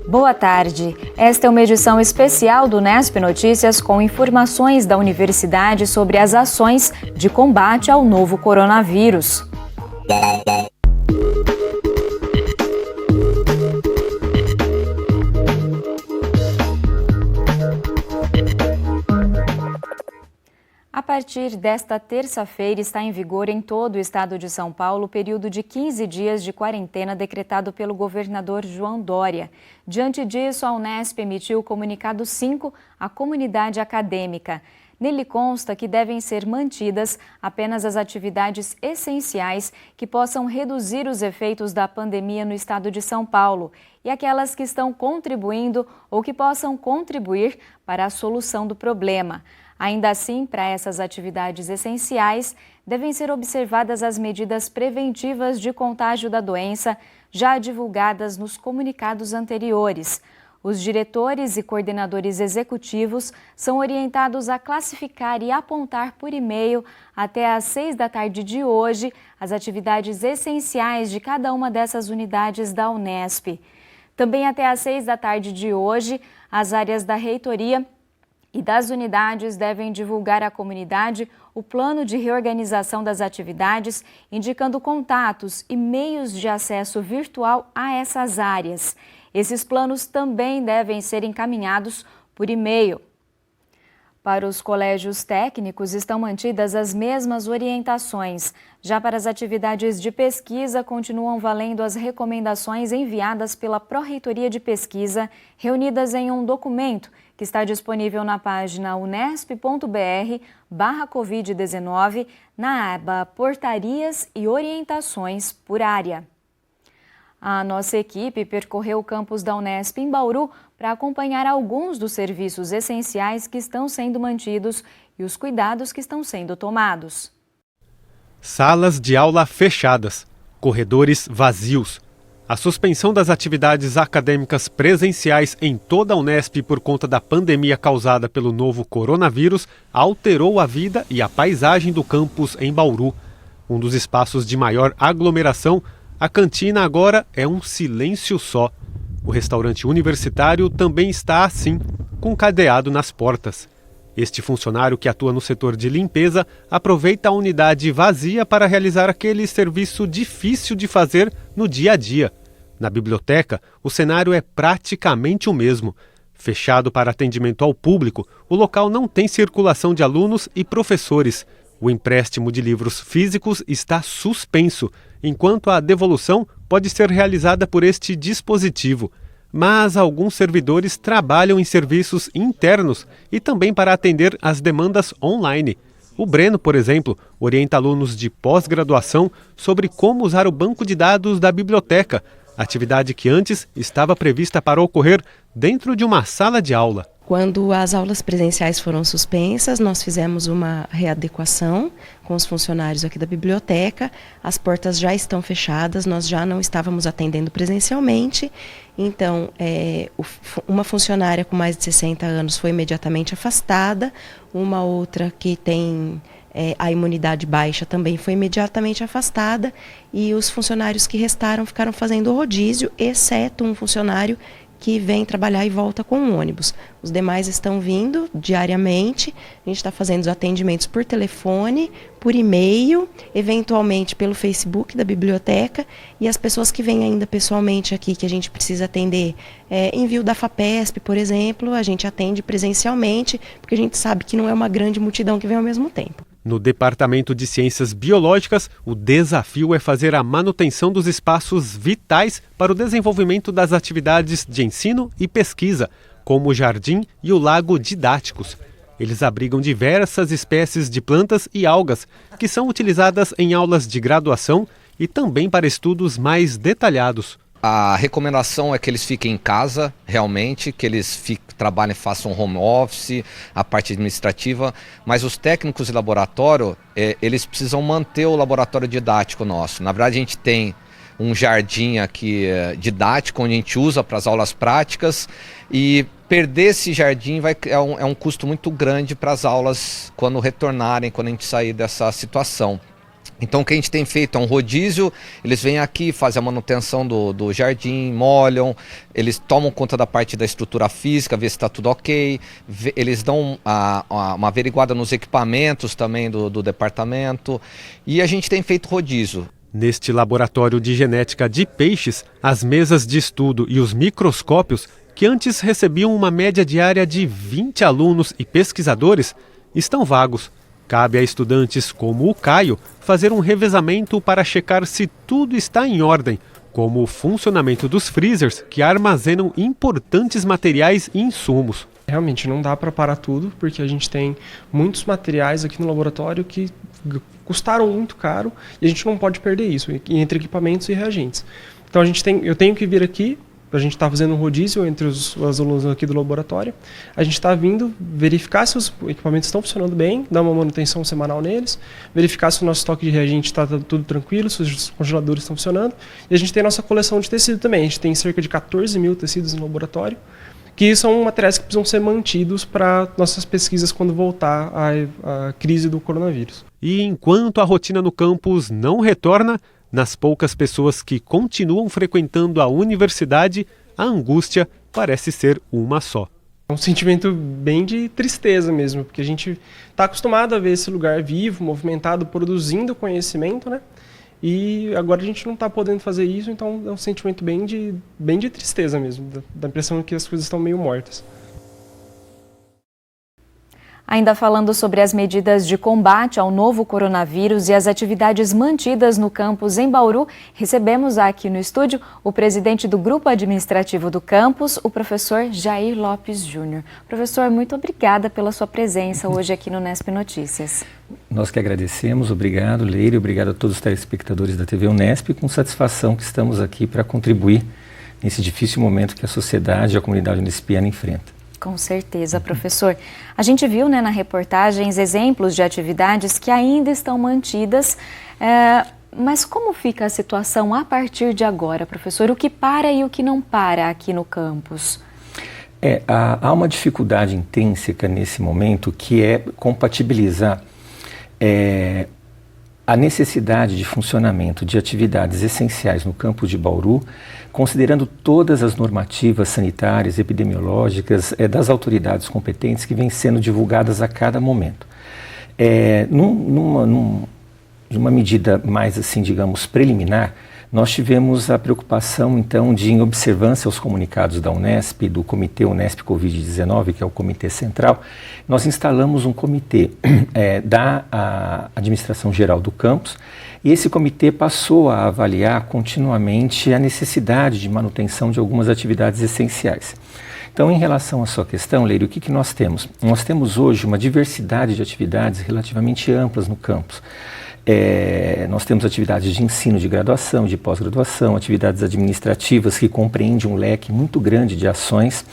Boa tarde. Esta é uma edição especial do Unesp Notícias com informações da universidade sobre as ações de combate ao novo coronavírus. A partir desta terça-feira está em vigor em todo o estado de São Paulo o período de 15 dias de quarentena decretado pelo governador João Dória. Diante disso, a Unesp emitiu o comunicado 5 à comunidade acadêmica. Nele consta que devem ser mantidas apenas as atividades essenciais que possam reduzir os efeitos da pandemia no estado de São Paulo e aquelas que estão contribuindo ou que possam contribuir para a solução do problema. Ainda assim, para essas atividades essenciais, devem ser observadas as medidas preventivas de contágio da doença já divulgadas nos comunicados anteriores. Os diretores e coordenadores executivos são orientados a classificar e apontar por e-mail até às 6 da tarde de hoje as atividades essenciais de cada uma dessas unidades da Unesp. Também até às 6 da tarde de hoje, as áreas da reitoria e das unidades devem divulgar à comunidade o plano de reorganização das atividades, indicando contatos e meios de acesso virtual a essas áreas. Esses planos também devem ser encaminhados por e-mail. Para os colégios técnicos, estão mantidas as mesmas orientações. Já para as atividades de pesquisa, continuam valendo as recomendações enviadas pela Pró-Reitoria de Pesquisa, reunidas em um documento que está disponível na página unesp.br/Covid-19, na aba Portarias e Orientações por área. A nossa equipe percorreu o campus da Unesp em Bauru para acompanhar alguns dos serviços essenciais que estão sendo mantidos e os cuidados que estão sendo tomados. Salas de aula fechadas, corredores vazios. A suspensão das atividades acadêmicas presenciais em toda a Unesp por conta da pandemia causada pelo novo coronavírus alterou a vida e a paisagem do campus em Bauru. Um dos espaços de maior aglomeração, a cantina agora é um silêncio só. O restaurante universitário também está assim, com cadeado nas portas. Este funcionário que atua no setor de limpeza aproveita a unidade vazia para realizar aquele serviço difícil de fazer no dia a dia. Na biblioteca, o cenário é praticamente o mesmo. Fechado para atendimento ao público, o local não tem circulação de alunos e professores. O empréstimo de livros físicos está suspenso, enquanto a devolução pode ser realizada por este dispositivo. Mas alguns servidores trabalham em serviços internos e também para atender às demandas online. O Breno, por exemplo, orienta alunos de pós-graduação sobre como usar o banco de dados da biblioteca, atividade que antes estava prevista para ocorrer dentro de uma sala de aula. Quando as aulas presenciais foram suspensas, nós fizemos uma readequação com os funcionários aqui da biblioteca. As portas já estão fechadas, nós já não estávamos atendendo presencialmente. Então, uma funcionária com mais de 60 anos foi imediatamente afastada, uma outra que tem a imunidade baixa também foi imediatamente afastada e os funcionários que restaram ficaram fazendo rodízio, exceto um funcionário que vem trabalhar e volta com um ônibus. Os demais estão vindo diariamente, a gente está fazendo os atendimentos por telefone, por e-mail, eventualmente pelo Facebook da biblioteca, e as pessoas que vêm ainda pessoalmente aqui, que a gente precisa atender, envio da FAPESP, por exemplo, a gente atende presencialmente, porque a gente sabe que não é uma grande multidão que vem ao mesmo tempo. No Departamento de Ciências Biológicas, o desafio é fazer a manutenção dos espaços vitais para o desenvolvimento das atividades de ensino e pesquisa, como o jardim e o lago didáticos. Eles abrigam diversas espécies de plantas e algas, que são utilizadas em aulas de graduação e também para estudos mais detalhados. A recomendação é que eles fiquem em casa, realmente, que eles trabalhem e façam home office, a parte administrativa, mas os técnicos de laboratório, eles precisam manter o laboratório didático nosso. Na verdade, a gente tem um jardim aqui didático, onde a gente usa para as aulas práticas, e perder esse jardim é um custo muito grande para as aulas quando retornarem, quando a gente sair dessa situação. Então o que a gente tem feito é um rodízio, eles vêm aqui, fazem a manutenção do jardim, molham, eles tomam conta da parte da estrutura física, vê se está tudo ok, eles dão uma averiguada nos equipamentos também do departamento, e a gente tem feito rodízio. Neste laboratório de genética de peixes, as mesas de estudo e os microscópios, que antes recebiam uma média diária de 20 alunos e pesquisadores, estão vagos. Cabe a estudantes como o Caio fazer um revezamento para checar se tudo está em ordem, como o funcionamento dos freezers que armazenam importantes materiais e insumos. Realmente não dá para parar tudo, porque a gente tem muitos materiais aqui no laboratório que custaram muito caro e a gente não pode perder isso, entre equipamentos e reagentes. Então eu tenho que vir aqui, a gente está fazendo um rodízio entre os alunos aqui do laboratório, a gente está vindo verificar se os equipamentos estão funcionando bem, dar uma manutenção semanal neles, verificar se o nosso estoque de reagente está tudo tranquilo, se os congeladores estão funcionando, e a gente tem a nossa coleção de tecido também, a gente tem cerca de 14 mil tecidos no laboratório, que são materiais que precisam ser mantidos para nossas pesquisas quando voltar a crise do coronavírus. E enquanto a rotina no campus não retorna, nas poucas pessoas que continuam frequentando a universidade, a angústia parece ser uma só. É um sentimento bem de tristeza mesmo, porque a gente está acostumado a ver esse lugar vivo, movimentado, produzindo conhecimento, né? E agora a gente não está podendo fazer isso, então é um sentimento bem de tristeza mesmo, da impressão que as coisas estão meio mortas. Ainda falando sobre as medidas de combate ao novo coronavírus e as atividades mantidas no campus em Bauru, recebemos aqui no estúdio o presidente do Grupo Administrativo do campus, o professor Jair Lopes Júnior. Professor, muito obrigada pela sua presença hoje aqui no Unesp Notícias. Nós que agradecemos, obrigado Leire, obrigado a todos os telespectadores da TV Unesp, com satisfação que estamos aqui para contribuir nesse difícil momento que a sociedade e a comunidade unespiana enfrenta. Com certeza, professor. A gente viu, na reportagens exemplos de atividades que ainda estão mantidas, mas como fica a situação a partir de agora, professor? O que para e o que não para aqui no campus? Há uma dificuldade intrínseca nesse momento que é compatibilizar a necessidade de funcionamento de atividades essenciais no campus de Bauru, considerando todas as normativas sanitárias, epidemiológicas das autoridades competentes que vêm sendo divulgadas a cada momento. De uma medida mais, assim, digamos, preliminar, nós tivemos a preocupação, então, de, em observância aos comunicados da Unesp, do Comitê Unesp Covid-19, que é o Comitê Central, nós instalamos um comitê da Administração Geral do campus, e esse comitê passou a avaliar continuamente a necessidade de manutenção de algumas atividades essenciais. Então, em relação à sua questão, Leire, o que nós temos? Nós temos hoje uma diversidade de atividades relativamente amplas no campus. Nós temos atividades de ensino de graduação, de pós-graduação, atividades administrativas que compreendem um leque muito grande de ações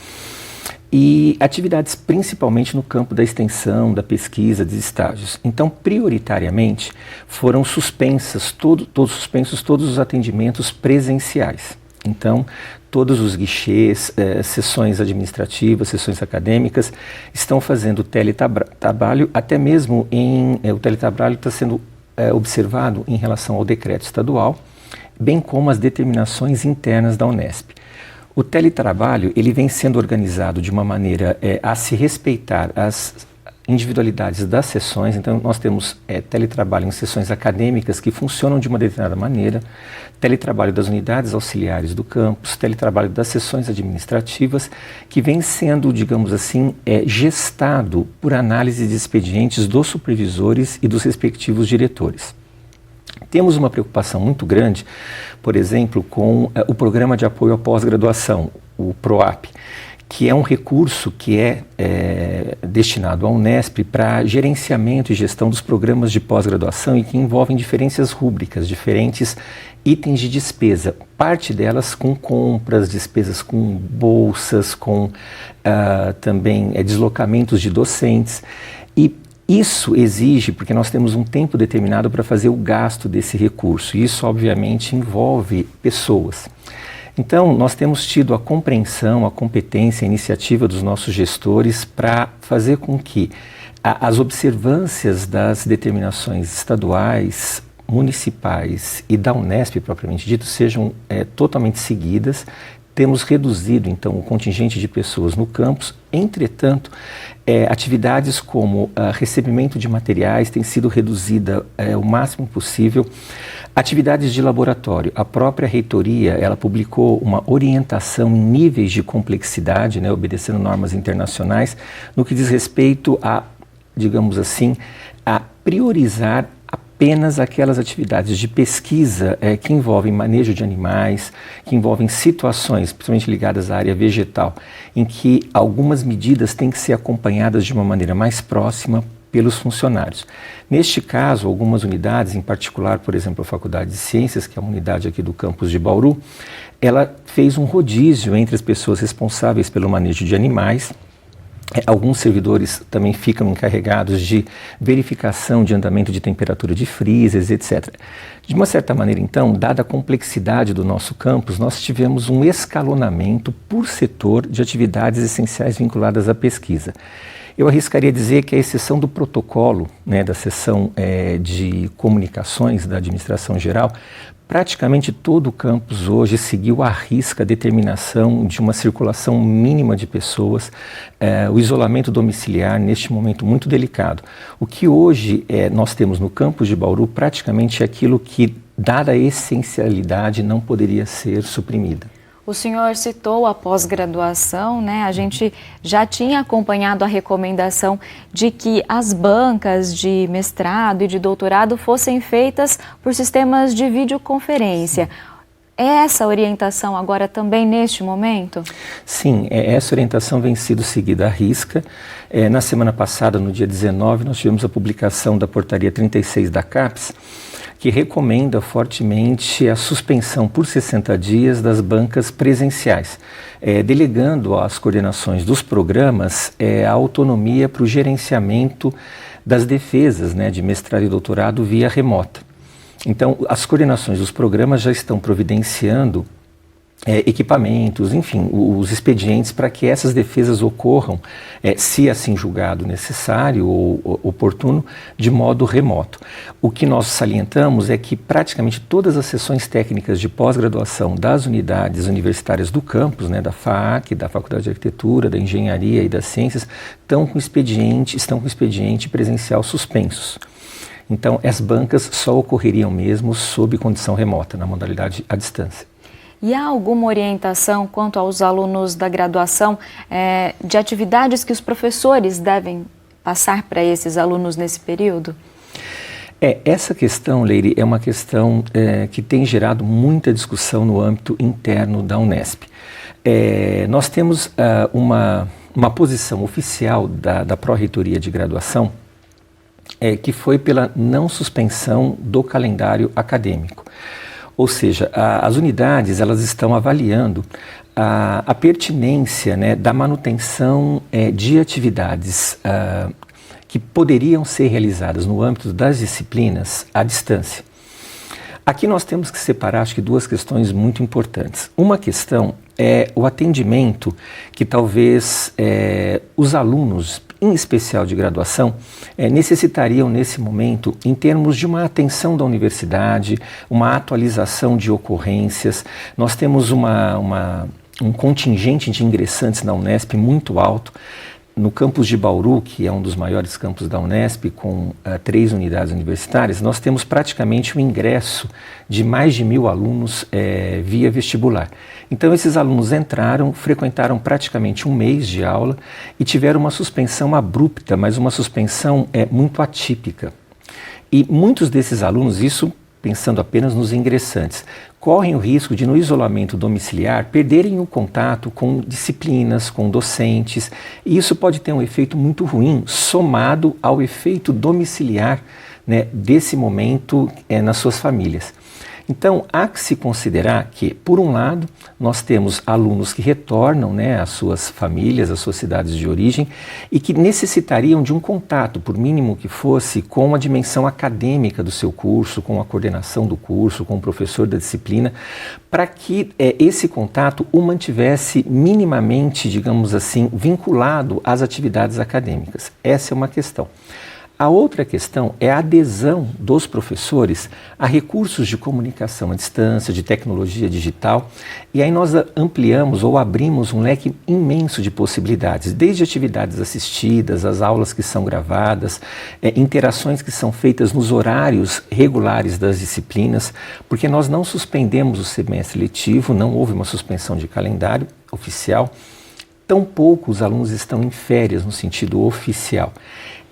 e atividades principalmente no campo da extensão, da pesquisa, dos estágios. Então, prioritariamente, foram suspensos todos os atendimentos presenciais. Então, todos os guichês, sessões administrativas, sessões acadêmicas estão fazendo teletrabalho, até mesmo o teletrabalho está sendo observado em relação ao decreto estadual, bem como as determinações internas da Unesp. O teletrabalho ele vem sendo organizado de uma maneira a se respeitar as individualidades das sessões. Então nós temos teletrabalho em sessões acadêmicas que funcionam de uma determinada maneira, teletrabalho das unidades auxiliares do campus, teletrabalho das sessões administrativas, que vem sendo, digamos assim, gestado por análise de expedientes dos supervisores e dos respectivos diretores. Temos uma preocupação muito grande, por exemplo, com o Programa de Apoio à Pós-Graduação, o PROAP, que é um recurso que é destinado à Unesp para gerenciamento e gestão dos programas de pós-graduação e que envolvem diferentes rúbricas, diferentes itens de despesa, parte delas com compras, despesas com bolsas, com também deslocamentos de docentes. E isso exige, porque nós temos um tempo determinado para fazer o gasto desse recurso, e isso obviamente envolve pessoas. Então, nós temos tido a compreensão, a competência, a iniciativa dos nossos gestores para fazer com que as observâncias das determinações estaduais, municipais e da Unesp, propriamente dito, sejam totalmente seguidas. Temos reduzido, então, o contingente de pessoas no campus. Entretanto, atividades como recebimento de materiais têm sido reduzida o máximo possível. Atividades de laboratório. A própria reitoria, ela publicou uma orientação em níveis de complexidade, né, obedecendo normas internacionais, no que diz respeito a, digamos assim, a priorizar apenas aquelas atividades de pesquisa que envolvem manejo de animais, que envolvem situações, principalmente ligadas à área vegetal, em que algumas medidas têm que ser acompanhadas de uma maneira mais próxima pelos funcionários. Neste caso, algumas unidades, em particular, por exemplo, a Faculdade de Ciências, que é uma unidade aqui do campus de Bauru, ela fez um rodízio entre as pessoas responsáveis pelo manejo de animais. Alguns servidores também ficam encarregados de verificação de andamento de temperatura de freezers, etc. De uma certa maneira, então, dada a complexidade do nosso campus, nós tivemos um escalonamento por setor de atividades essenciais vinculadas à pesquisa. Eu arriscaria dizer que, à exceção do protocolo, né, da seção de comunicações da administração geral, praticamente todo o campus hoje seguiu à risca a determinação de uma circulação mínima de pessoas, o isolamento domiciliar neste momento muito delicado. O que hoje nós temos no campus de Bauru praticamente é aquilo que, dada a essencialidade, não poderia ser suprimida. O senhor citou a pós-graduação, né? A gente já tinha acompanhado a recomendação de que as bancas de mestrado e de doutorado fossem feitas por sistemas de videoconferência. É essa orientação agora também neste momento? Sim, essa orientação vem sido seguida à risca. Na semana passada, no dia 19, nós tivemos a publicação da portaria 36 da CAPES, que recomenda fortemente a suspensão por 60 dias das bancas presenciais, delegando às coordenações dos programas a autonomia para o gerenciamento das defesas, né, de mestrado e doutorado via remota. Então, as coordenações dos programas já estão providenciando equipamentos, enfim, os expedientes para que essas defesas ocorram, se assim julgado necessário ou oportuno, de modo remoto. O que nós salientamos é que praticamente todas as sessões técnicas de pós-graduação das unidades universitárias do campus, né, da FAAC, da Faculdade de Arquitetura, da Engenharia e das Ciências, estão com expediente presencial suspensos. Então, as bancas só ocorreriam mesmo sob condição remota, na modalidade à distância. E há alguma orientação quanto aos alunos da graduação de atividades que os professores devem passar para esses alunos nesse período? Essa questão, Leire, é uma questão que tem gerado muita discussão no âmbito interno da Unesp. Nós temos uma posição oficial da Pró-Reitoria de Graduação, que foi pela não suspensão do calendário acadêmico. Ou seja, as unidades elas estão avaliando a pertinência, né, da manutenção de atividades que poderiam ser realizadas no âmbito das disciplinas à distância. Aqui nós temos que separar, acho que, duas questões muito importantes. Uma questão é o atendimento que talvez os alunos, em especial de graduação, necessitariam nesse momento em termos de uma atenção da universidade, uma atualização de ocorrências. Nós temos um contingente de ingressantes na Unesp muito alto. No campus de Bauru, que é um dos maiores campos da Unesp, com 3 unidades universitárias, nós temos praticamente o ingresso de mais de 1.000 alunos via vestibular. Então, esses alunos entraram, frequentaram praticamente um mês de aula e tiveram uma suspensão abrupta, mas uma suspensão muito atípica. E muitos desses alunos, isso pensando apenas nos ingressantes, correm o risco de, no isolamento domiciliar, perderem o contato com disciplinas, com docentes, e isso pode ter um efeito muito ruim, somado ao efeito domiciliar, né, desse momento nas suas famílias. Então, há que se considerar que, por um lado, nós temos alunos que retornam, né, às suas famílias, às suas cidades de origem, e que necessitariam de um contato, por mínimo que fosse, com a dimensão acadêmica do seu curso, com a coordenação do curso, com o professor da disciplina, para que esse contato o mantivesse minimamente, digamos assim, vinculado às atividades acadêmicas. Essa é uma questão. A outra questão é a adesão dos professores a recursos de comunicação à distância, de tecnologia digital, e aí nós ampliamos ou abrimos um leque imenso de possibilidades, desde atividades assistidas, as aulas que são gravadas, interações que são feitas nos horários regulares das disciplinas, porque nós não suspendemos o semestre letivo, não houve uma suspensão de calendário oficial, tampouco os alunos estão em férias no sentido oficial.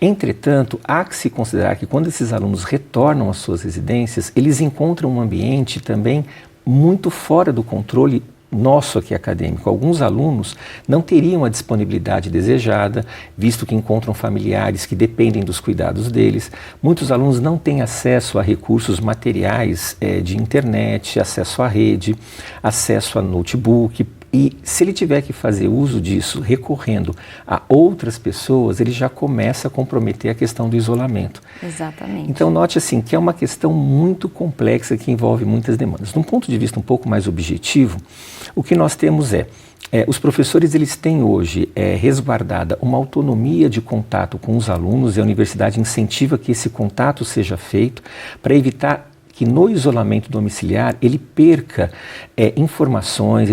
Entretanto, há que se considerar que quando esses alunos retornam às suas residências, eles encontram um ambiente também muito fora do controle nosso aqui acadêmico. Alguns alunos não teriam a disponibilidade desejada, visto que encontram familiares que dependem dos cuidados deles. Muitos alunos não têm acesso a recursos materiais de internet, acesso à rede, acesso a notebook. E se ele tiver que fazer uso disso recorrendo a outras pessoas, ele já começa a comprometer a questão do isolamento. Exatamente. Então note assim que é uma questão muito complexa que envolve muitas demandas. De um ponto de vista um pouco mais objetivo, o que nós temos os professores eles têm hoje resguardada uma autonomia de contato com os alunos e a universidade incentiva que esse contato seja feito para evitar que no isolamento domiciliar ele perca informações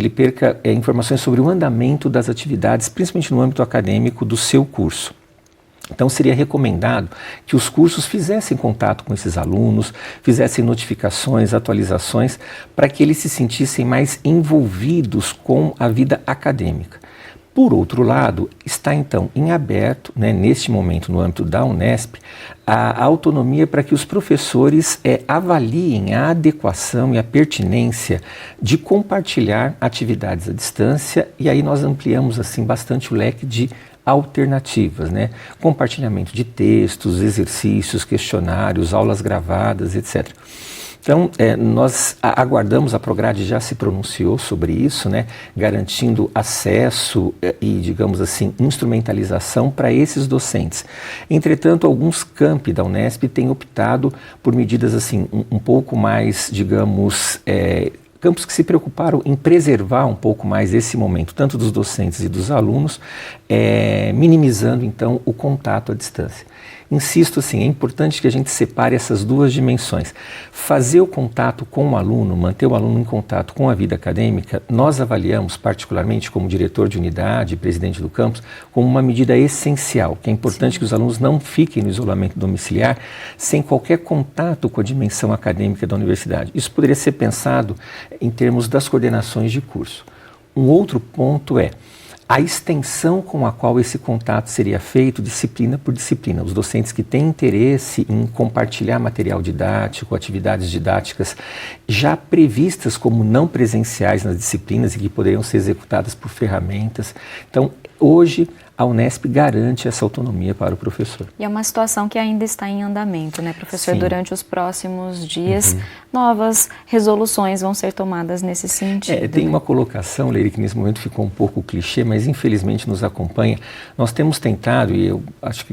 sobre o andamento das atividades, principalmente no âmbito acadêmico do seu curso. Então seria recomendado que os cursos fizessem contato com esses alunos, fizessem notificações, atualizações, para que eles se sentissem mais envolvidos com a vida acadêmica. Por outro lado, está então em aberto, neste momento no âmbito da Unesp, a autonomia para que os professores avaliem a adequação e a pertinência de compartilhar atividades à distância, e aí nós ampliamos assim bastante o leque de alternativas, compartilhamento de textos, exercícios, questionários, aulas gravadas, etc. Então, nós aguardamos, a Prograde já se pronunciou sobre isso, garantindo acesso e, digamos assim, instrumentalização para esses docentes. Entretanto, alguns campi da Unesp têm optado por medidas assim, um pouco mais, digamos, campos que se preocuparam em preservar um pouco mais esse momento, tanto dos docentes e dos alunos, minimizando, então, o contato à distância. Insisto assim, é importante que a gente separe essas duas dimensões. Fazer o contato com o aluno, manter o aluno em contato com a vida acadêmica, nós avaliamos, particularmente como diretor de unidade, presidente do campus, como uma medida essencial, que é importante que os alunos não fiquem no isolamento domiciliar sem qualquer contato com a dimensão acadêmica da universidade. Isso poderia ser pensado em termos das coordenações de curso. Um outro ponto é a extensão com a qual esse contato seria feito disciplina por disciplina. Os docentes que têm interesse em compartilhar material didático, atividades didáticas já previstas como não presenciais nas disciplinas e que poderiam ser executadas por ferramentas. Então, hoje, a Unesp garante essa autonomia para o professor. E é uma situação que ainda está em andamento, professor? Sim. Durante os próximos dias, novas resoluções vão ser tomadas nesse sentido. Tem uma colocação, Leire, que nesse momento ficou um pouco clichê, mas infelizmente nos acompanha. Nós temos tentado, e eu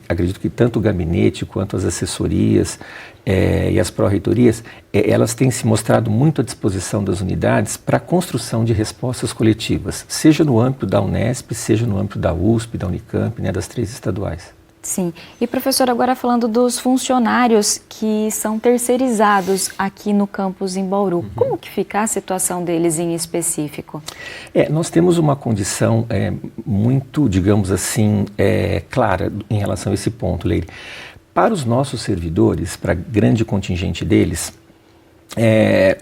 acredito que tanto o gabinete quanto as assessorias e as pró-reitorias, elas têm se mostrado muito à disposição das unidades para a construção de respostas coletivas, seja no âmbito da Unesp, seja no âmbito da USP, da Unicamp, das 3 estaduais. Sim. E, professor, agora falando dos funcionários que são terceirizados aqui no campus em Bauru, como que fica a situação deles em específico? Nós temos uma condição muito, digamos assim, clara em relação a esse ponto, Leire. Para os nossos servidores, para grande contingente deles,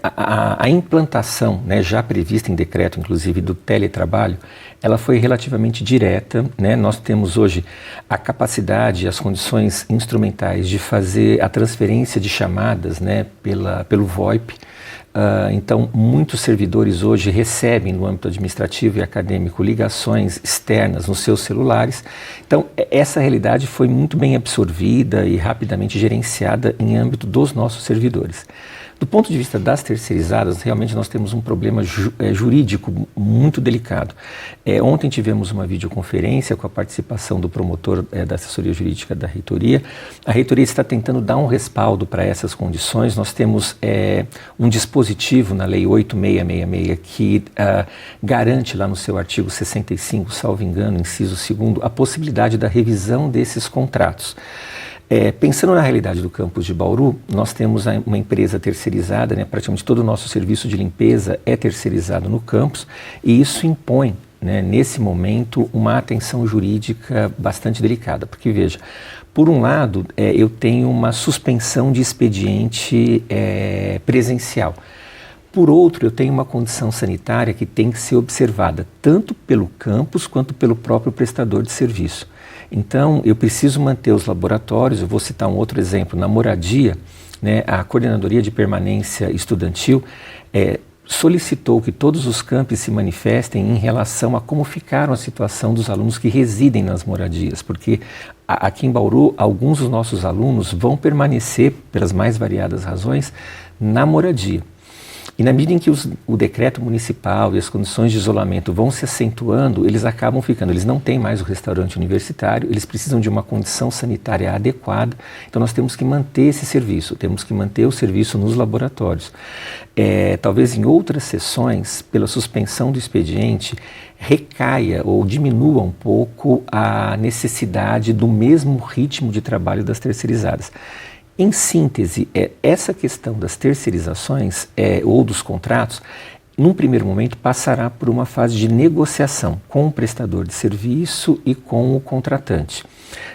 a implantação, já prevista em decreto, inclusive, do teletrabalho, ela foi relativamente direta. Nós temos hoje a capacidade, as condições instrumentais de fazer a transferência de chamadas pelo VoIP. Então, muitos servidores hoje recebem no âmbito administrativo e acadêmico ligações externas nos seus celulares. Então, essa realidade foi muito bem absorvida e rapidamente gerenciada em âmbito dos nossos servidores. Do ponto de vista das terceirizadas, realmente nós temos um problema jurídico muito delicado. Ontem tivemos uma videoconferência com a participação do promotor da assessoria jurídica da reitoria. A reitoria está tentando dar um respaldo para essas condições. Nós temos um dispositivo na Lei 8666 que garante lá no seu artigo 65, salvo engano, inciso 2º, a possibilidade da revisão desses contratos. Pensando na realidade do campus de Bauru, nós temos uma empresa terceirizada, né, praticamente todo o nosso serviço de limpeza é terceirizado no campus, e isso impõe, né, nesse momento, uma atenção jurídica bastante delicada, porque veja, por um lado, eu tenho uma suspensão de expediente presencial. Por outro, eu tenho uma condição sanitária que tem que ser observada tanto pelo campus quanto pelo próprio prestador de serviço. Então, eu preciso manter os laboratórios. Eu vou citar um outro exemplo. Na moradia, né, a Coordenadoria de Permanência Estudantil solicitou que todos os campi se manifestem em relação a como ficaram a situação dos alunos que residem nas moradias, porque aqui em Bauru, alguns dos nossos alunos vão permanecer, pelas mais variadas razões, na moradia. E na medida em que o decreto municipal e as condições de isolamento vão se acentuando, eles acabam ficando, eles não têm mais o restaurante universitário, eles precisam de uma condição sanitária adequada, então nós temos que manter esse serviço, temos que manter o serviço nos laboratórios. Talvez em outras sessões, pela suspensão do expediente, recaia ou diminua um pouco a necessidade do mesmo ritmo de trabalho das terceirizadas. Em síntese, essa questão das terceirizações ou dos contratos, num primeiro momento, passará por uma fase de negociação com o prestador de serviço e com o contratante.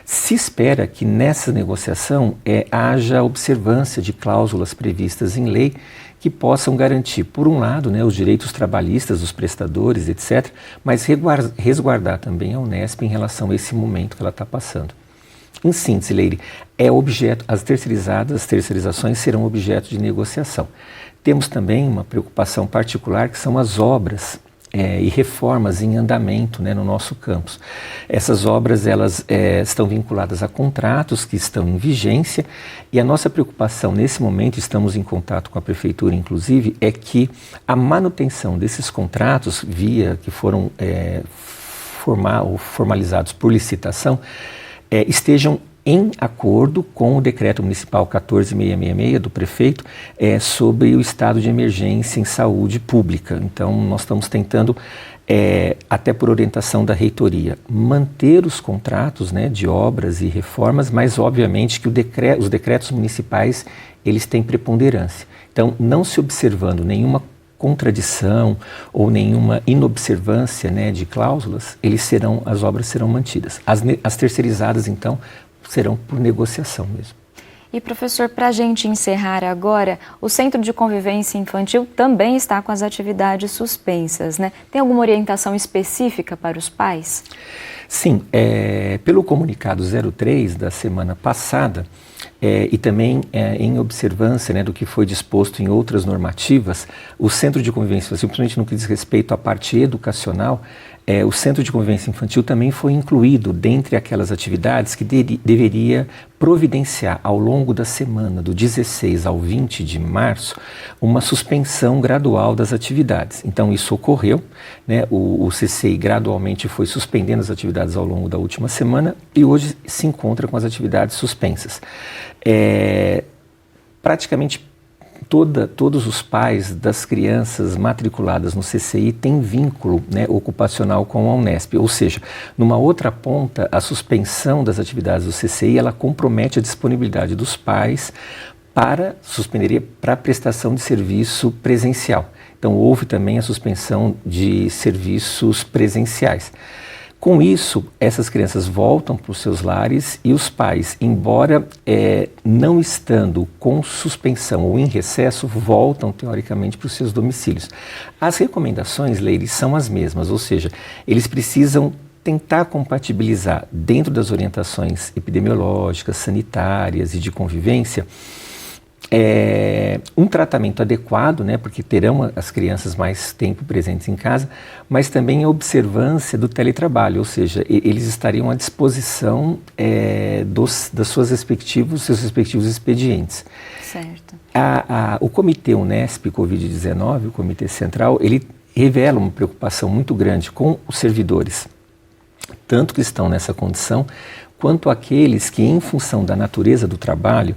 Se espera que nessa negociação haja observância de cláusulas previstas em lei que possam garantir, por um lado, né, os direitos trabalhistas dos prestadores, etc., mas resguardar também a Unesp em relação a esse momento que ela está passando. Em síntese, Leire, as terceirizações serão objeto de negociação. Temos também uma preocupação particular que são as obras e reformas em andamento, né, no nosso campus. Essas obras elas estão vinculadas a contratos que estão em vigência, e a nossa preocupação nesse momento, estamos em contato com a prefeitura inclusive, é que a manutenção desses contratos que foram formalizados por licitação, estejam em acordo com o decreto municipal 14666 do prefeito sobre o estado de emergência em saúde pública. Então, nós estamos tentando, até por orientação da reitoria, manter os contratos, né, de obras e reformas, mas obviamente que os decretos municipais eles têm preponderância. Então, não se observando nenhuma contradição ou nenhuma inobservância, né, de cláusulas, as obras serão mantidas. As terceirizadas, então, serão por negociação mesmo. E, professor, para a gente encerrar agora, o Centro de Convivência Infantil também está com as atividades suspensas, né? Tem alguma orientação específica para os pais? Sim, pelo comunicado 03 da semana passada, e também em observância, né, do que foi disposto em outras normativas, o Centro de Convivência Infantil, principalmente no que diz respeito à parte educacional, o Centro de Convivência Infantil também foi incluído dentre aquelas atividades que deveria providenciar ao longo da semana, do 16 ao 20 de março, uma suspensão gradual das atividades. Então isso ocorreu, né? O CCI gradualmente foi suspendendo as atividades ao longo da última semana e hoje se encontra com as atividades suspensas. Praticamente todos os pais das crianças matriculadas no CCI têm vínculo, né, ocupacional com a Unesp, ou seja, numa outra ponta, a suspensão das atividades do CCI, ela compromete a disponibilidade dos pais para a prestação de serviço presencial. Então, houve também a suspensão de serviços presenciais. Com isso, essas crianças voltam para os seus lares e os pais, embora não estando com suspensão ou em recesso, voltam teoricamente para os seus domicílios. As recomendações, Leire, são as mesmas, ou seja, eles precisam tentar compatibilizar dentro das orientações epidemiológicas, sanitárias e de convivência, um tratamento adequado, né, porque terão as crianças mais tempo presentes em casa, mas também a observância do teletrabalho, ou seja, eles estariam à disposição seus respectivos expedientes. Certo. O Comitê Unesp Covid-19, o Comitê Central, ele revela uma preocupação muito grande com os servidores, tanto que estão nessa condição, quanto aqueles que, em função da natureza do trabalho,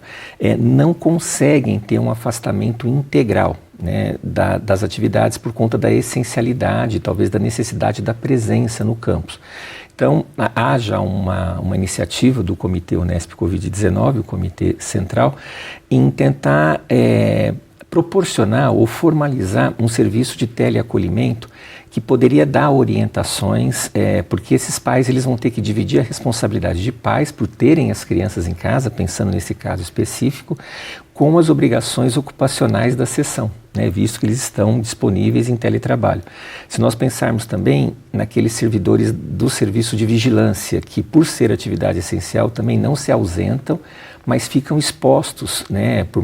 não conseguem ter um afastamento integral, né, das atividades por conta da essencialidade, talvez da necessidade da presença no campus. Então, há já uma iniciativa do Comitê Unesp Covid-19, o Comitê Central, em tentar proporcionar ou formalizar um serviço de teleacolhimento que poderia dar orientações, porque esses pais eles vão ter que dividir a responsabilidade de pais por terem as crianças em casa, pensando nesse caso específico, com as obrigações ocupacionais da sessão, né, visto que eles estão disponíveis em teletrabalho. Se nós pensarmos também naqueles servidores do serviço de vigilância, que por ser atividade essencial também não se ausentam, mas ficam expostos, né, por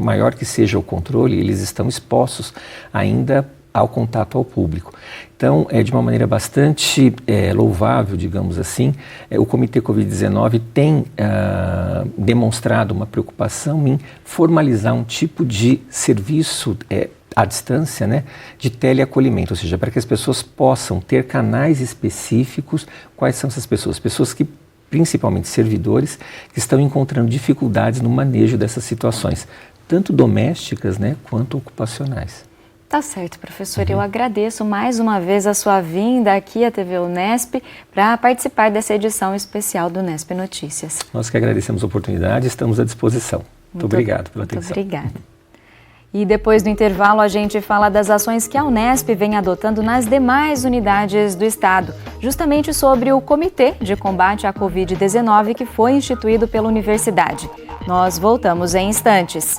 maior que seja o controle, eles estão expostos ainda ao contato ao público. Então, de uma maneira bastante louvável, digamos assim, o Comitê Covid-19 tem demonstrado uma preocupação em formalizar um tipo de serviço à distância, né, de teleacolhimento, ou seja, para que as pessoas possam ter canais específicos. Quais são essas pessoas? Pessoas que, principalmente servidores, que estão encontrando dificuldades no manejo dessas situações, tanto domésticas, né, quanto ocupacionais. Tá certo, professor. Eu agradeço mais uma vez a sua vinda aqui à TV Unesp para participar dessa edição especial do Unesp Notícias. Nós que agradecemos a oportunidade, estamos à disposição. Muito obrigado pela atenção. Muito obrigada. E depois do intervalo a gente fala das ações que a Unesp vem adotando nas demais unidades do Estado, justamente sobre o Comitê de Combate à Covid-19 que foi instituído pela universidade. Nós voltamos em instantes.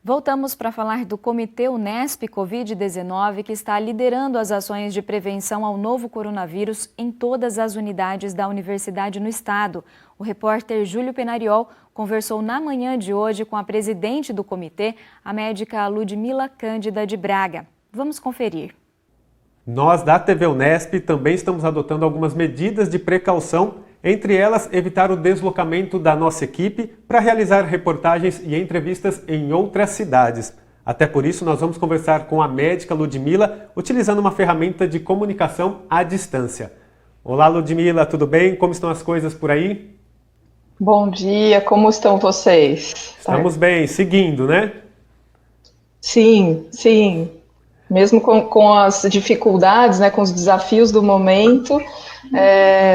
Voltamos para falar do Comitê Unesp Covid-19, que está liderando as ações de prevenção ao novo coronavírus em todas as unidades da universidade no estado. O repórter Júlio Penariol conversou na manhã de hoje com a presidente do comitê, a médica Ludmila Cândida de Braga. Vamos conferir. Nós da TV Unesp também estamos adotando algumas medidas de precaução, entre elas evitar o deslocamento da nossa equipe para realizar reportagens e entrevistas em outras cidades. Até por isso nós vamos conversar com a médica Ludmila utilizando uma ferramenta de comunicação à distância. Olá Ludmila, tudo bem? Como estão as coisas por aí? Bom dia, como estão vocês? Estamos bem, seguindo, né? Sim. Mesmo com as dificuldades, né, com os desafios do momento,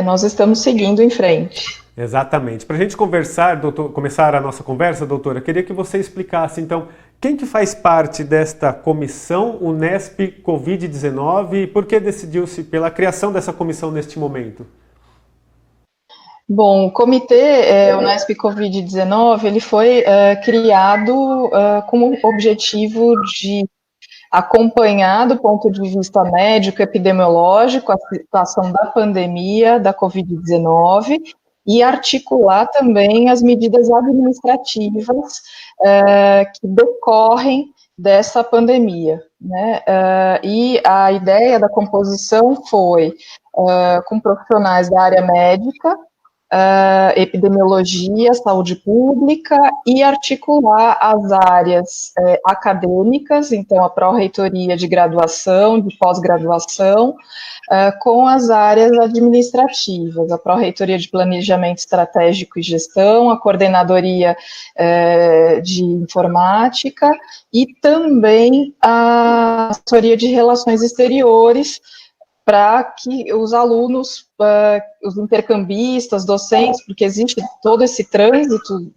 nós estamos seguindo em frente. Exatamente. Para a gente conversar, começar a nossa conversa, doutora, queria que você explicasse, então, quem que faz parte desta comissão Unesp Covid-19 e por que decidiu-se pela criação dessa comissão neste momento? Bom, o Comitê Unesp Covid-19, ele foi criado com o objetivo de acompanhar do ponto de vista médico-epidemiológico a situação da pandemia da Covid-19 e articular também as medidas administrativas que decorrem dessa pandemia, né? E a ideia da composição foi com profissionais da área médica, epidemiologia, saúde pública e articular as áreas acadêmicas, então a pró-reitoria de graduação, de pós-graduação, com as áreas administrativas, a pró-reitoria de planejamento estratégico e gestão, a coordenadoria de informática e também a assessoria de relações exteriores, para que os alunos, os intercambistas, docentes, porque existe todo esse trânsito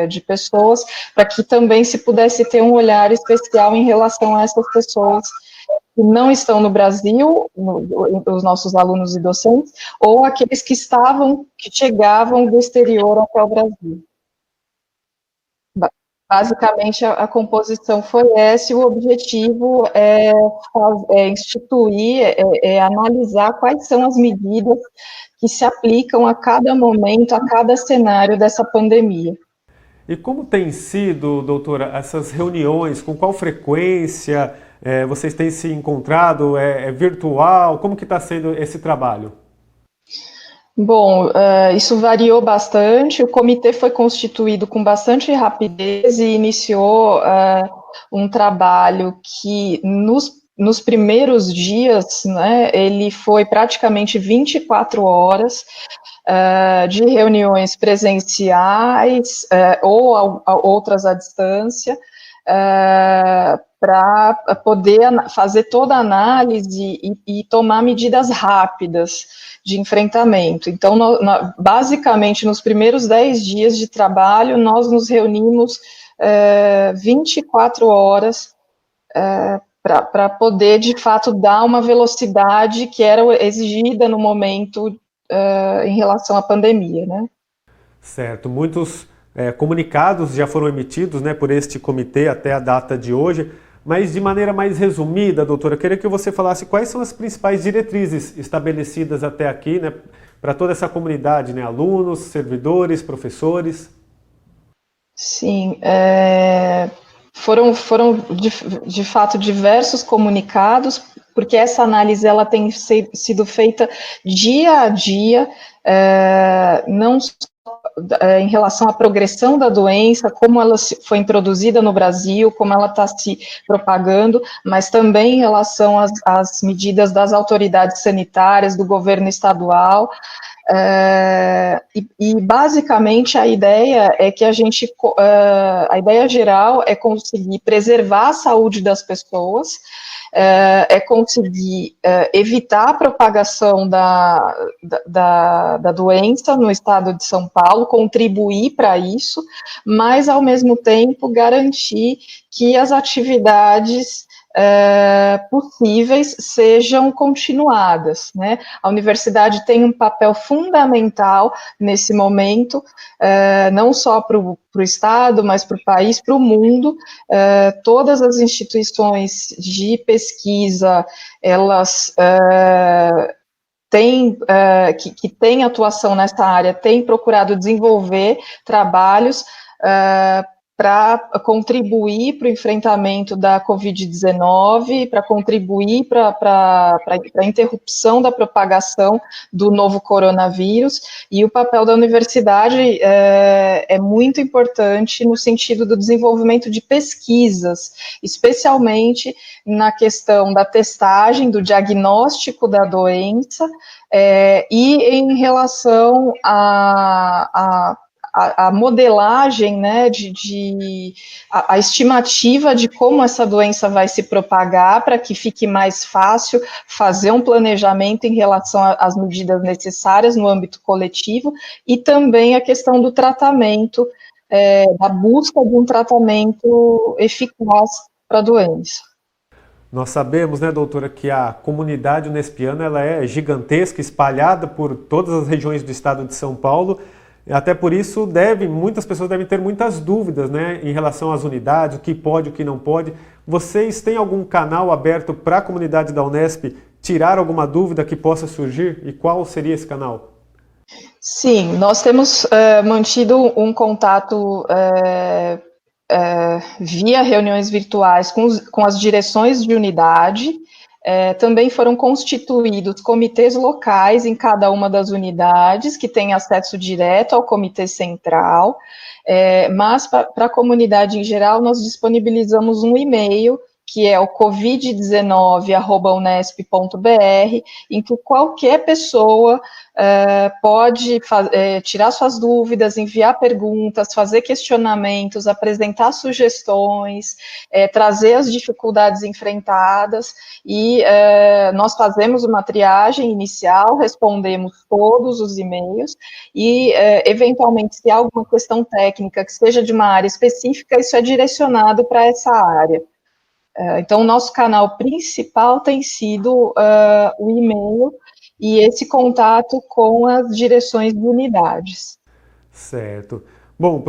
de pessoas, para que também se pudesse ter um olhar especial em relação a essas pessoas que não estão no Brasil, os nossos alunos e docentes, ou aqueles que chegavam do exterior até o Brasil. Basicamente, a composição foi essa, e o objetivo é instituir, analisar quais são as medidas que se aplicam a cada momento, a cada cenário dessa pandemia. E como tem sido, doutora, essas reuniões? Com qual frequência vocês têm se encontrado? É virtual? Como que está sendo esse trabalho? Bom, isso variou bastante. O comitê foi constituído com bastante rapidez e iniciou um trabalho que nos primeiros dias, né, ele foi praticamente 24 horas de reuniões presenciais ou outras à distância, para poder fazer toda a análise e tomar medidas rápidas de enfrentamento. Então, basicamente, nos primeiros 10 dias de trabalho, nós nos reunimos 24 horas para poder, de fato, dar uma velocidade que era exigida no momento em relação à pandemia, né? Certo. Muitos comunicados já foram emitidos, né, por este comitê até a data de hoje, mas de maneira mais resumida, doutora, eu queria que você falasse quais são as principais diretrizes estabelecidas até aqui, né, para toda essa comunidade, né, alunos, servidores, professores. Sim, foram de fato diversos comunicados, porque essa análise ela tem sido feita dia a dia, não só em relação à progressão da doença, como ela foi introduzida no Brasil, como ela está se propagando, mas também em relação às medidas das autoridades sanitárias, do governo estadual. E basicamente a ideia é que a ideia geral é conseguir preservar a saúde das pessoas, é conseguir evitar a propagação da doença no estado de São Paulo, contribuir para isso, mas ao mesmo tempo garantir que as atividades possíveis sejam continuadas, né? A universidade tem um papel fundamental nesse momento, não só para o Estado, mas para o país, para o mundo. Todas as instituições de pesquisa, elas que têm atuação nessa área, têm procurado desenvolver trabalhos para contribuir para o enfrentamento da Covid-19, para contribuir para a interrupção da propagação do novo coronavírus, e o papel da universidade é muito importante no sentido do desenvolvimento de pesquisas, especialmente na questão da testagem, do diagnóstico da doença, e em relação a modelagem, né, a estimativa de como essa doença vai se propagar, para que fique mais fácil fazer um planejamento em relação às medidas necessárias no âmbito coletivo, e também a questão do tratamento, da busca de um tratamento eficaz para a doença. Nós sabemos, né, doutora, que a comunidade unespiana ela é gigantesca, espalhada por todas as regiões do estado de São Paulo. Até por isso, muitas pessoas devem ter muitas dúvidas, né, em relação às unidades, o que pode, o que não pode. Vocês têm algum canal aberto para a comunidade da Unesp tirar alguma dúvida que possa surgir? E qual seria esse canal? Sim, nós temos mantido um contato via reuniões virtuais com as direções de unidade. Também foram constituídos comitês locais em cada uma das unidades, que têm acesso direto ao comitê central, mas para a comunidade em geral, nós disponibilizamos um e-mail, que é o covid19@unesp.br, em que qualquer pessoa pode tirar suas dúvidas, enviar perguntas, fazer questionamentos, apresentar sugestões, trazer as dificuldades enfrentadas, e nós fazemos uma triagem inicial, respondemos todos os e-mails, e eventualmente, se há alguma questão técnica que seja de uma área específica, isso é direcionado para essa área. Então, o nosso canal principal tem sido o e-mail e esse contato com as direções de unidades. Certo. Bom,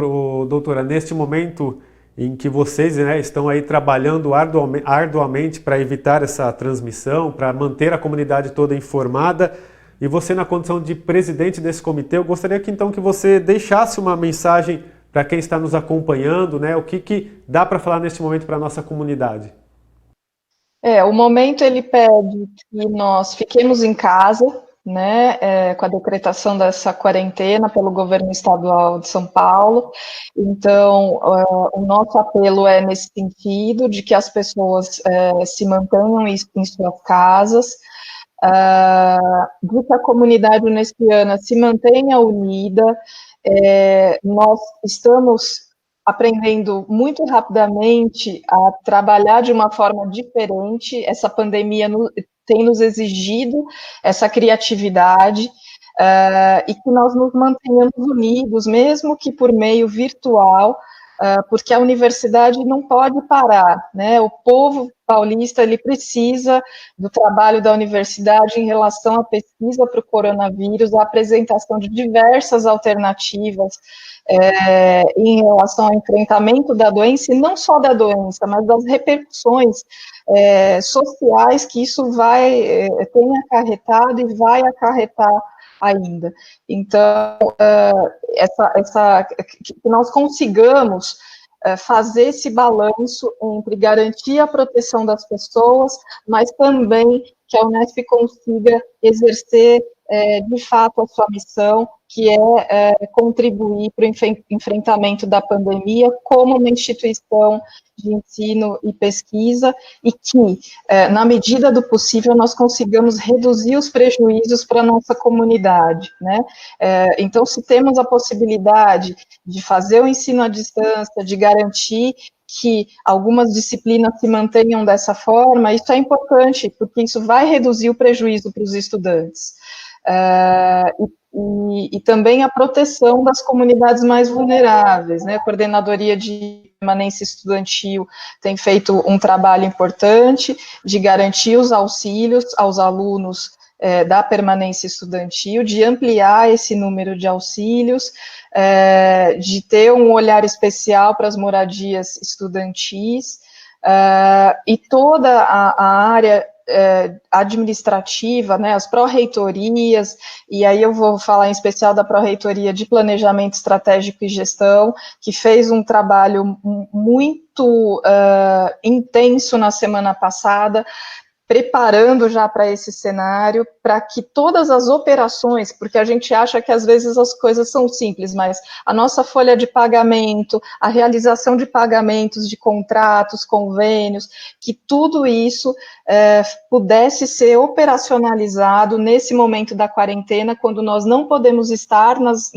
doutora, neste momento em que vocês, né, estão aí trabalhando arduamente para evitar essa transmissão, para manter a comunidade toda informada, e você na condição de presidente desse comitê, eu gostaria que então que você deixasse uma mensagem para quem está nos acompanhando, né, o que dá para falar neste momento para a nossa comunidade. O momento ele pede que nós fiquemos em casa, né, com a decretação dessa quarentena pelo governo estadual de São Paulo. Então, o nosso apelo é nesse sentido, de que as pessoas se mantenham em suas casas, de que a comunidade unespiana se mantenha unida. Nós estamos aprendendo muito rapidamente a trabalhar de uma forma diferente. Essa pandemia tem nos exigido essa criatividade, e que nós nos mantenhamos unidos, mesmo que por meio virtual, porque a universidade não pode parar, né? O povo paulista, ele precisa do trabalho da universidade em relação à pesquisa para o coronavírus, a apresentação de diversas alternativas em relação ao enfrentamento da doença, e não só da doença, mas das repercussões sociais que isso tem acarretado e vai acarretar ainda. Então, que nós consigamos fazer esse balanço entre garantir a proteção das pessoas, mas também que a Unesp consiga exercer de fato a sua missão, que é contribuir para o enfrentamento da pandemia como uma instituição de ensino e pesquisa, e que, na medida do possível, nós consigamos reduzir os prejuízos para a nossa comunidade, né? Então, se temos a possibilidade de fazer o ensino à distância, de garantir que algumas disciplinas se mantenham dessa forma, isso é importante, porque isso vai reduzir o prejuízo para os estudantes. E também a proteção das comunidades mais vulneráveis, né? A Coordenadoria de Permanência Estudantil tem feito um trabalho importante de garantir os auxílios aos alunos da permanência estudantil, de ampliar esse número de auxílios, de ter um olhar especial para as moradias estudantis, e toda a área administrativa, né, as pró-reitorias, e aí eu vou falar em especial da pró-reitoria de Planejamento Estratégico e Gestão, que fez um trabalho muito intenso na semana passada, preparando já para esse cenário, para que todas as operações, porque a gente acha que às vezes as coisas são simples, mas a nossa folha de pagamento, a realização de pagamentos, de contratos, convênios, que tudo isso pudesse ser operacionalizado nesse momento da quarentena, quando nós não podemos estar nas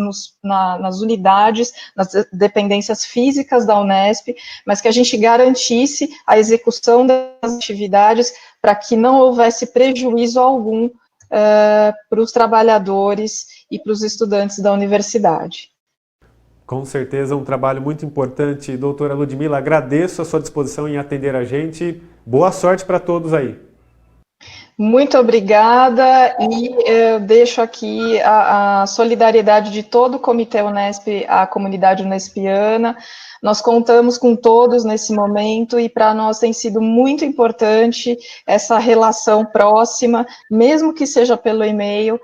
unidades, nas dependências físicas da Unesp, mas que a gente garantisse a execução das atividades para que não houvesse prejuízo algum para os trabalhadores e para os estudantes da universidade. Com certeza, um trabalho muito importante. Doutora Ludmila, agradeço a sua disposição em atender a gente. Boa sorte para todos aí. Muito obrigada, e eu deixo aqui a solidariedade de todo o Comitê Unesp à comunidade unespiana. Nós contamos com todos nesse momento, e para nós tem sido muito importante essa relação próxima, mesmo que seja pelo e-mail,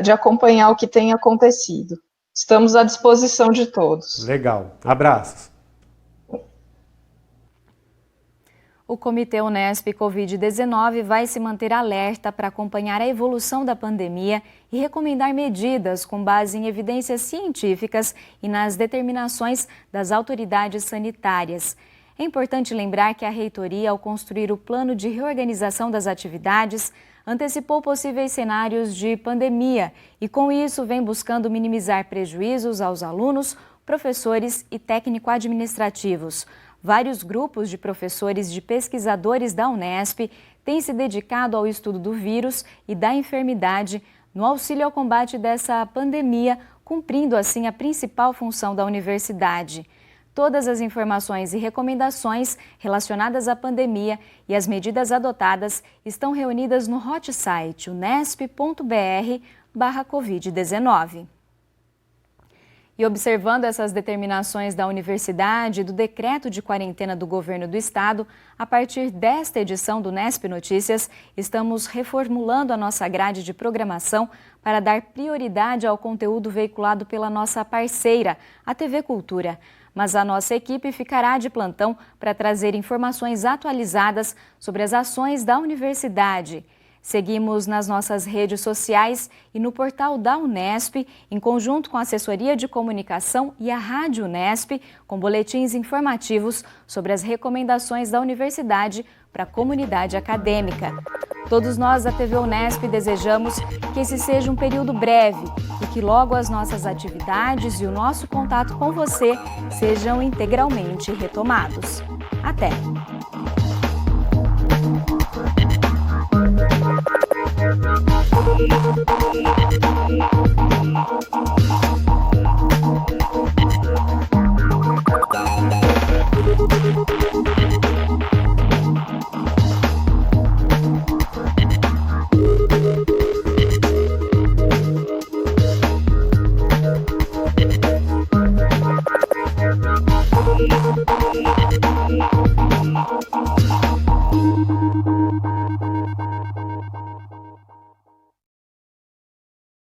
de acompanhar o que tem acontecido. Estamos à disposição de todos. Legal. Abraços. O Comitê Unesp Covid-19 vai se manter alerta para acompanhar a evolução da pandemia e recomendar medidas com base em evidências científicas e nas determinações das autoridades sanitárias. É importante lembrar que a reitoria, ao construir o plano de reorganização das atividades, antecipou possíveis cenários de pandemia e, com isso, vem buscando minimizar prejuízos aos alunos, professores e técnico-administrativos. Vários grupos de professores e de pesquisadores da Unesp têm se dedicado ao estudo do vírus e da enfermidade no auxílio ao combate dessa pandemia, cumprindo assim a principal função da universidade. Todas as informações e recomendações relacionadas à pandemia e as medidas adotadas estão reunidas no hot site unesp.br/covid19. E observando essas determinações da universidade e do decreto de quarentena do governo do estado, a partir desta edição do Unesp Notícias, estamos reformulando a nossa grade de programação para dar prioridade ao conteúdo veiculado pela nossa parceira, a TV Cultura. Mas a nossa equipe ficará de plantão para trazer informações atualizadas sobre as ações da universidade. Seguimos nas nossas redes sociais e no portal da Unesp, em conjunto com a Assessoria de Comunicação e a Rádio Unesp, com boletins informativos sobre as recomendações da universidade para a comunidade acadêmica. Todos nós da TV Unesp desejamos que esse seja um período breve e que logo as nossas atividades e o nosso contato com você sejam integralmente retomados. Até!